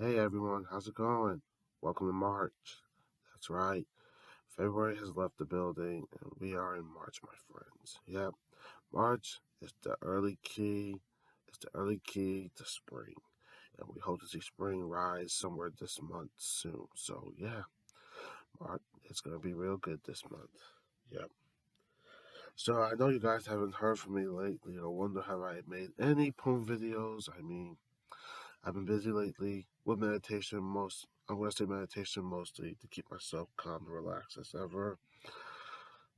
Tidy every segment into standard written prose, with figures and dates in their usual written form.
Hey everyone, how's it going? Welcome to March. That's right. February has left the building and we are in March, my friends. Yep. March is the early key. It's the early key to spring. And we hope to see spring rise somewhere this month soon. So yeah, March it's gonna be real good this month. Yep. So I know you guys haven't heard from me lately or wonder have I made any poem videos. I've been busy lately with meditation most. I'm going to say meditation mostly to keep myself calm and relaxed as ever.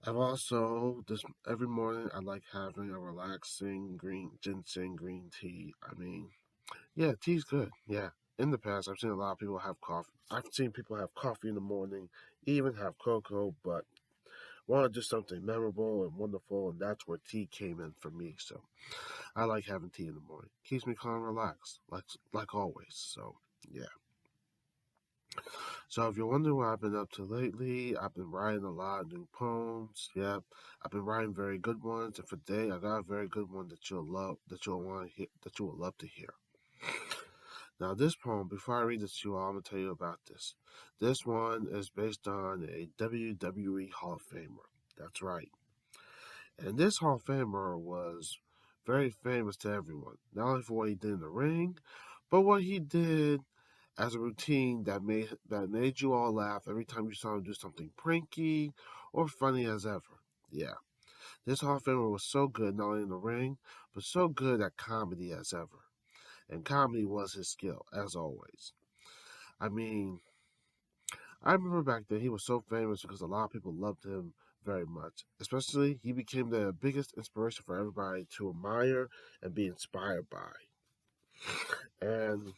I've also this every morning I like having a relaxing green ginseng green tea. Yeah, tea's good. Yeah. In the past, I've seen a lot of people have coffee. I've seen people have coffee in the morning, even have cocoa, but want to do something memorable and wonderful, and that's where tea came in for me. So I like having tea in the morning. Keeps me calm and relaxed, like always. So yeah. So if you're wondering what I've been up to lately, I've been writing a lot of new poems. Yep, I've been writing very good ones, and for today I got a very good one that you'll love, that you'll want to hear, that you will love to hear. Now this poem, before I read this to you all, I'm gonna tell you about this. This one is based on a WWE Hall of Famer. That's right, and this Hall of Famer was very famous to everyone, not only for what he did in the ring, but what he did as a routine that made you all laugh every time you saw him do something pranky or funny as ever. Yeah, this Hall of Famer was so good not only in the ring, but so good at comedy as ever. And comedy was his skill, as always. I mean, I remember back then he was so famous because a lot of people loved him very much. Especially, he became the biggest inspiration for everybody to admire and be inspired by. And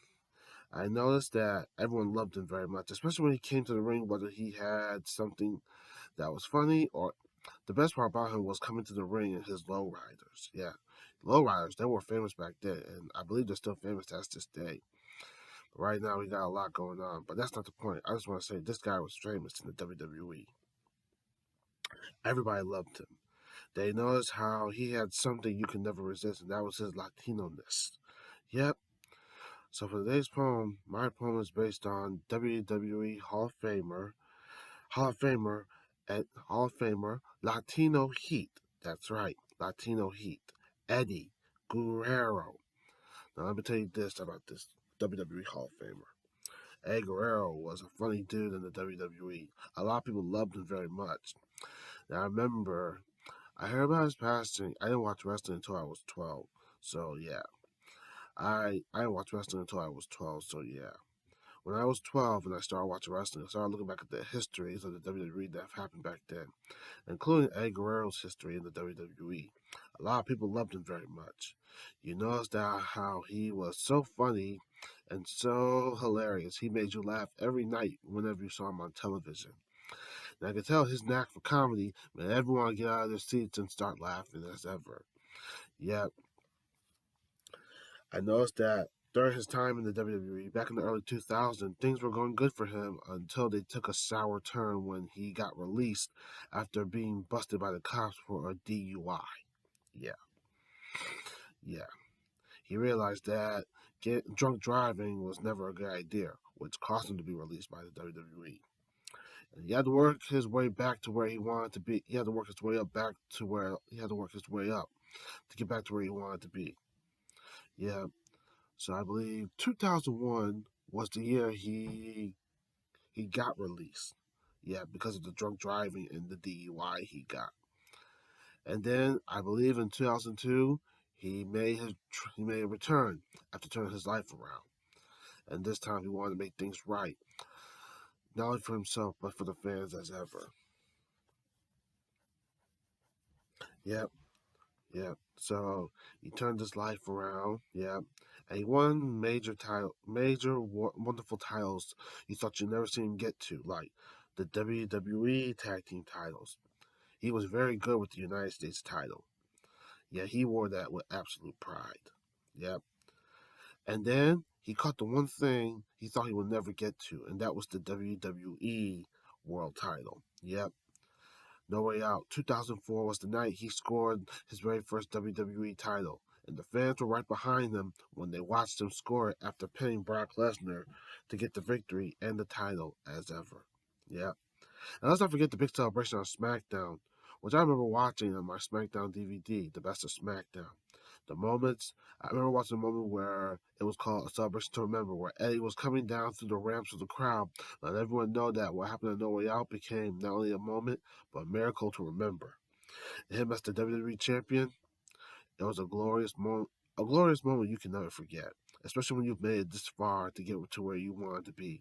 I noticed that everyone loved him very much, especially when he came to the ring, whether he had something that was funny or the best part about him was coming to the ring in his lowriders. Yeah, lowriders, they were famous back then, and I believe they're still famous to this day. But right now, we got a lot going on, but that's not the point. I just want to say this guy was famous in the WWE. Everybody loved him. They noticed how he had something you can never resist, and that was his Latino ness. Yep. So for today's poem, my poem is based on WWE Hall of Famer, at Hall of Famer Latino Heat. That's right, Latino Heat. Eddie Guerrero. Now let me tell you this about this WWE Hall of Famer. Eddie Guerrero was a funny dude in the WWE. A lot of people loved him very much. Now I remember I heard about his passing. I didn't watch wrestling until I was 12. So yeah, I didn't watch wrestling until I was 12. So yeah. When I was 12 and I started watching wrestling, I started looking back at the histories of the WWE that have happened back then, including Eddie Guerrero's history in the WWE. A lot of people loved him very much. You notice that how he was so funny and so hilarious. He made you laugh every night whenever you saw him on television. And I could tell his knack for comedy made everyone get out of their seats and start laughing as ever. Yep, I noticed that during his time in the WWE back in the early 2000s, things were going good for him until they took a sour turn when he got released after being busted by the cops for a DUI. Yeah, yeah. He realized that drunk driving was never a good idea, which caused him to be released by the WWE. And he had to work his way back to where he wanted to be. He had to work his way up back to where he had to work his way up to get back to where he wanted to be. Yeah, so I believe 2001 was the year he got released. Yeah, because of the drunk driving and the DUI he got. And then I believe in 2002 he made a return after turning his life around. And this time he wanted to make things right, not only for himself but for the fans as ever. Yep, yep. So he turned his life around. Yep. And he won wonderful titles you thought you'd never see him get to, like the WWE Tag Team titles. He was very good with the United States title. Yeah, he wore that with absolute pride. Yep. And then he caught the one thing he thought he would never get to, and that was the WWE World title. Yep. No way out. 2004 was the night he scored his very first WWE title, and the fans were right behind him when they watched him score it after pinning Brock Lesnar to get the victory and the title as ever. Yeah. And let's not forget the big celebration on SmackDown, which I remember watching on my SmackDown DVD, The Best of SmackDown. The moments, I remember watching a moment where it was called A Celebration to Remember, where Eddie was coming down through the ramps with the crowd, letting everyone know that what happened at No Way Out became not only a moment, but a miracle to remember. And him as the WWE Champion, it was a glorious moment you can never forget, especially when you've made it this far to get to where you wanted to be.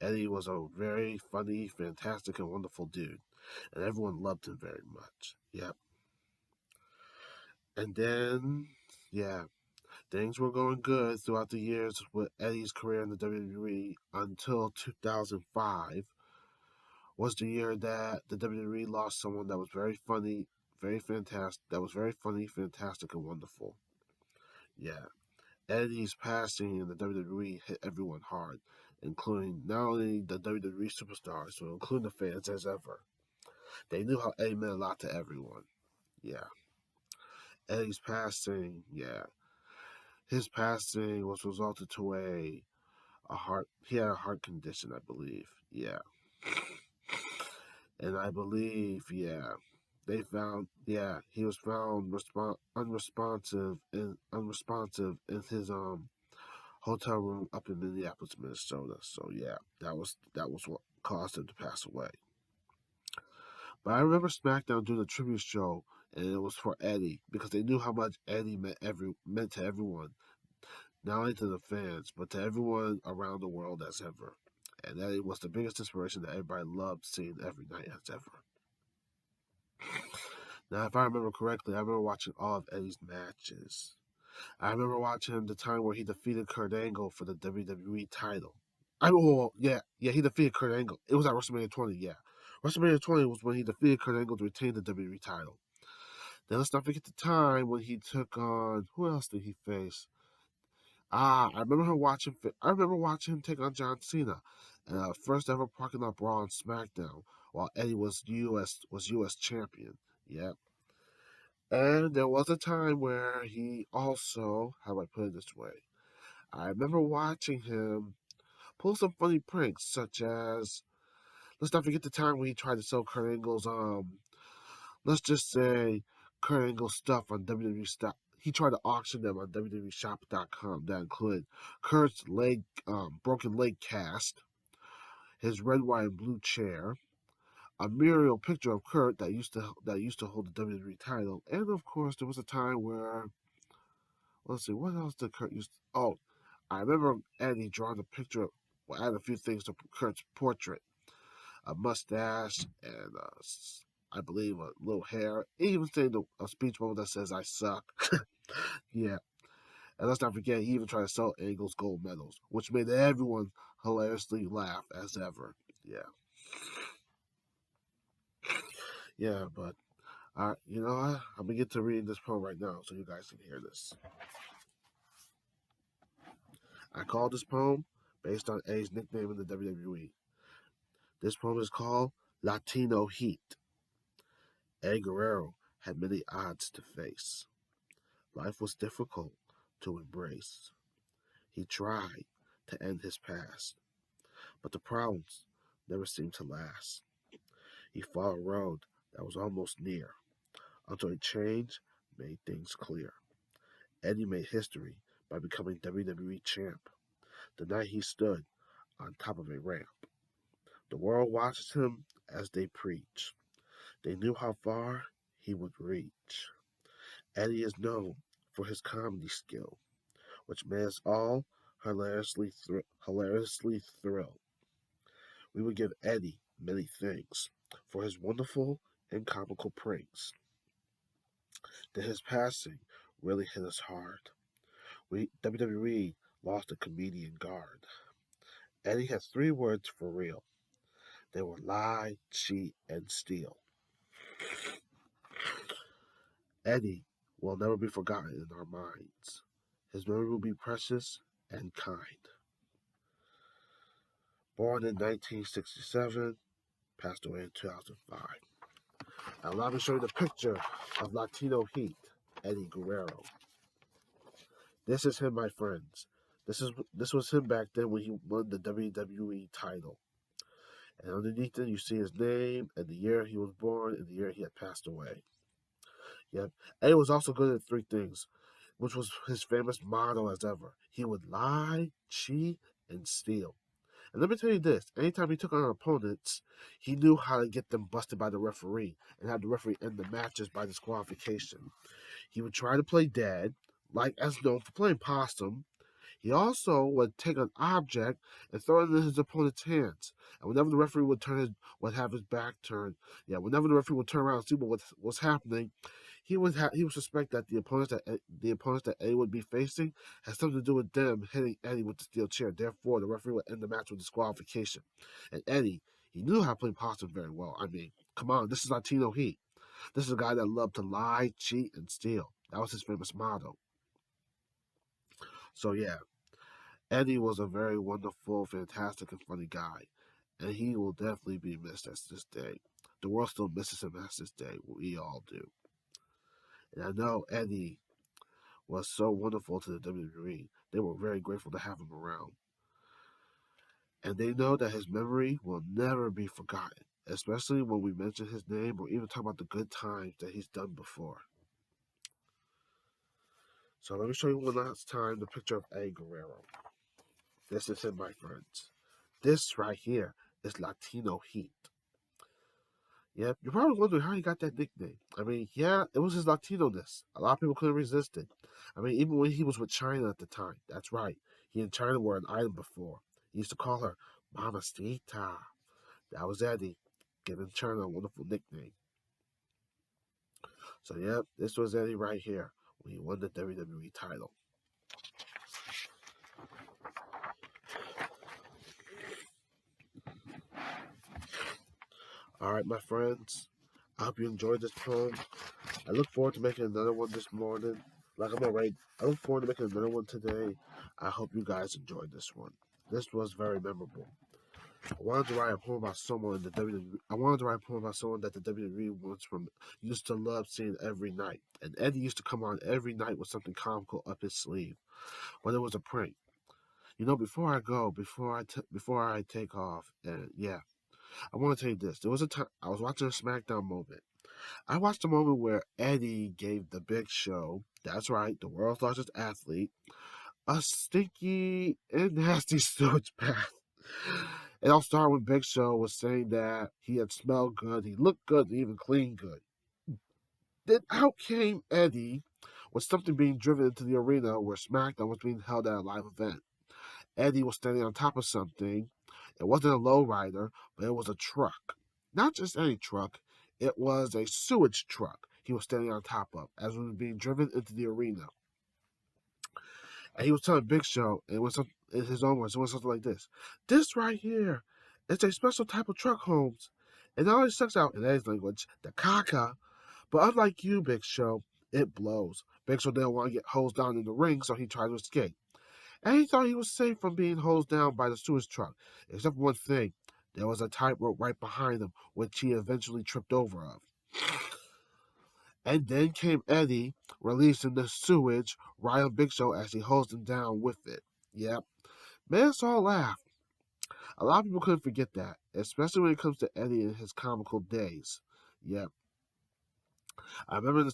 Eddie was a very funny, fantastic, and wonderful dude, and everyone loved him very much. Yep. And then, yeah, things were going good throughout the years with Eddie's career in the WWE until 2005 was the year that the WWE lost someone that was very funny, very fantastic, that was very funny, fantastic, and wonderful. Yeah. Eddie's passing in the WWE hit everyone hard, including not only the WWE superstars, but including the fans as ever. They knew how Eddie meant a lot to everyone. Yeah. Eddie's passing, yeah. His passing was resulted to a heart. He had a heart condition, I believe. Yeah. And I believe, yeah, they found, yeah, he was found unresponsive in his hotel room up in Minneapolis, Minnesota. So yeah, that was what caused him to pass away. But I remember SmackDown doing a tribute show, and it was for Eddie because they knew how much Eddie meant to everyone, not only to the fans but to everyone around the world as ever. And Eddie was the biggest inspiration that everybody loved seeing every night as ever. Now, if I remember correctly, I remember watching all of Eddie's matches. I remember watching him the time where he defeated Kurt Angle for the WWE title. Yeah, he defeated Kurt Angle. It was at WrestleMania 20, yeah. WrestleMania 20 was when he defeated Kurt Angle to retain the WWE title. Then let's not forget the time when he took on, who else did he face? I remember watching him take on John Cena in a first ever parking lot brawl on SmackDown while Eddie was US champion. Yep. And there was a time where he also, how do I put it this way? I remember watching him pull some funny pranks, such as, let's not forget the time when he tried to sell Kurt Angle's let's just say Kurt Angle's stuff on WWE stock. He tried to auction them on WWEshop.com. That included Kurt's broken leg cast, his red, white, and blue chair, a mural picture of Kurt that used to hold the WWE title, and of course there was a time where, let's see, what else did Kurt use? Oh, I remember Eddie drawing a picture. Well, add a few things to Kurt's portrait: a mustache and I believe a little hair. He even saying a speech bubble that says "I suck." Yeah, and let's not forget he even tried to sell Angle's gold medals, which made everyone hilariously laugh as ever. Yeah, yeah, but you know what? I'm gonna get to reading this poem right now so you guys can hear this. I call this poem based on A's nickname in the WWE. This poem is called Latino Heat. Eddie Guerrero had many odds to face. Life was difficult to embrace. He tried to end his past, but the problems never seemed to last. He followed a road that was almost near until a change made things clear. Eddie made history by becoming WWE champ the night he stood on top of a ramp. The world watched him as they preached. They knew how far he would reach. Eddie is known for his comedy skill, which made us all hilariously thrill. We would give Eddie many thanks for his wonderful and comical pranks. Then his passing really hit us hard. WWE lost a comedian guard. Eddie had three words for real. They were lie, cheat, and steal. Eddie will never be forgotten in our minds. His memory will be precious and kind. Born in 1967, passed away in 2005. Now allow me to show you the picture of Latino Heat. Eddie Guerrero. This is him, my friends. This was him back then when he won the WWE title. And underneath it, you see his name and the year he was born and the year he had passed away. Yep. Eddie was also good at three things, which was his famous motto as ever. He would lie, cheat, and steal. And let me tell you this, anytime he took on opponents, he knew how to get them busted by the referee and have the referee end the matches by disqualification. He would try to play dead, like as known for playing possum. He also would take an object and throw it in his opponent's hands. And whenever the referee would have his back turned, whenever the referee would turn around and see what was happening, he would suspect that the opponents that Eddie would be facing had something to do with them hitting Eddie with the steel chair. Therefore, the referee would end the match with disqualification. And Eddie, he knew how to play possum very well. I mean, come on, this is Latino Heat. This is a guy that loved to lie, cheat, and steal. That was his famous motto. So yeah, Eddie was a very wonderful, fantastic, and funny guy, and he will definitely be missed as this day. The world still misses him as this day. We all do. And I know Eddie was so wonderful to the WWE. They were very grateful to have him around. And they know that his memory will never be forgotten, especially when we mention his name or even talk about the good times that he's done before. So let me show you one last time the picture of Eddie Guerrero. This is him, my friends. This right here is Latino Heat. Yep, you're probably wondering how he got that nickname. I mean, yeah, it was his Latino-ness. A lot of people couldn't resist it. I mean, even when he was with China at the time, that's right. He and China were an item before. He used to call her Mamacita. That was Eddie, giving China a wonderful nickname. So, yep, this was Eddie right here when he won the WWE title. All right, my friends. I hope you enjoyed this poem. I look forward to making another one this morning. Like I'm already, I look forward to making another one today. I hope you guys enjoyed this one. This was very memorable. I wanted to write a poem about someone in the WWE. I wanted to write a poem about someone that the WWE used to love seeing every night. And Eddie used to come on every night with something comical up his sleeve, but it was a prank. You know, before I take off, and yeah, I want to tell you this. There was a time I was watching a SmackDown moment. I watched a moment where Eddie gave the Big Show, that's right, the world's largest athlete, a stinky and nasty sewage bath. It all started when Big Show was saying that he had smelled good, he looked good, and even cleaned good. Then out came Eddie with something being driven into the arena where SmackDown was being held at a live event. Eddie was standing on top of something. It wasn't a lowrider, but it was a truck. Not just any truck, it was a sewage truck he was standing on top of as it was being driven into the arena. And he was telling Big Show, in his own words, it was something like this. This right here, it's a special type of truck, Holmes. It not only sucks out, in Eddie's language, the caca, but unlike you, Big Show, it blows. Big Show didn't want to get hosed down in the ring, so he tried to escape. And he thought he was safe from being hosed down by the sewage truck, except for one thing. There was a tightrope right behind him, which he eventually tripped over of. And then came Eddie, releasing the sewage right on Big Show as he hosed him down with it. Yep. Made us all laugh. A lot of people couldn't forget that, especially when it comes to Eddie and his comical days. Yep. I remember the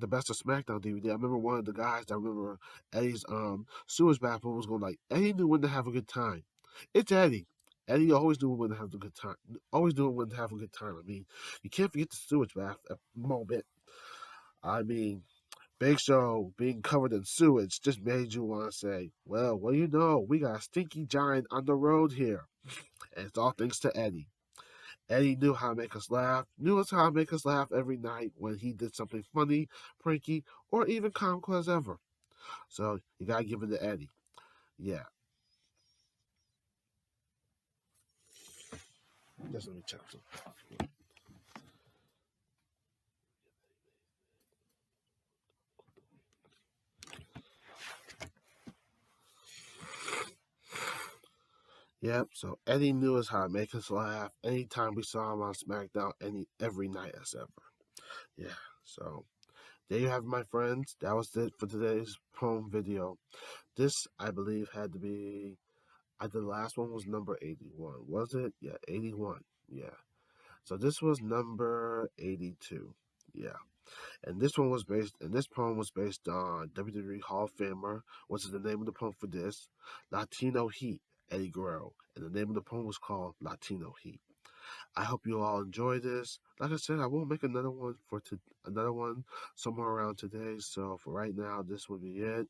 best of SmackDown DVD. I remember one of the guys that remember Eddie's sewage bathroom was going like, Eddie knew when to have a good time. It's Eddie. Eddie always knew when to have a good time. Always knew when to have a good time. I mean, you can't forget the sewage bath moment. I mean, Big Show being covered in sewage just made you want to say, well, what do you know? We got a stinky giant on the road here. And it's all thanks to Eddie. Eddie knew how to make us laugh, knew how to make us laugh every night when he did something funny, pranky, or even comical as ever. So you gotta give it to Eddie. Yeah. Just let me check some. Yep, so Eddie knew us how to make us laugh anytime we saw him on SmackDown every night as ever. Yeah, so There you have it, my friends. That was it for today's poem video. This, I believe, had to be. I The last one was number 81, was it? Yeah, 81. Yeah. So this was number 82. Yeah. And this poem was based on WWE Hall of Famer. What's the name of the poem for this? Latino Heat, Eddie Guerrero. And the name of the poem was called Latino Heat. I hope you all enjoy this. Like I said, I will make another one somewhere around today. So for right now, this will be it.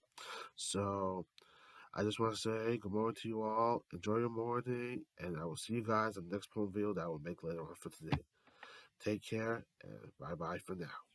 So I just want to say good morning to you all. Enjoy your morning, and I will see you guys in the next poem video that I will make later on for today. Take care, and bye bye for now.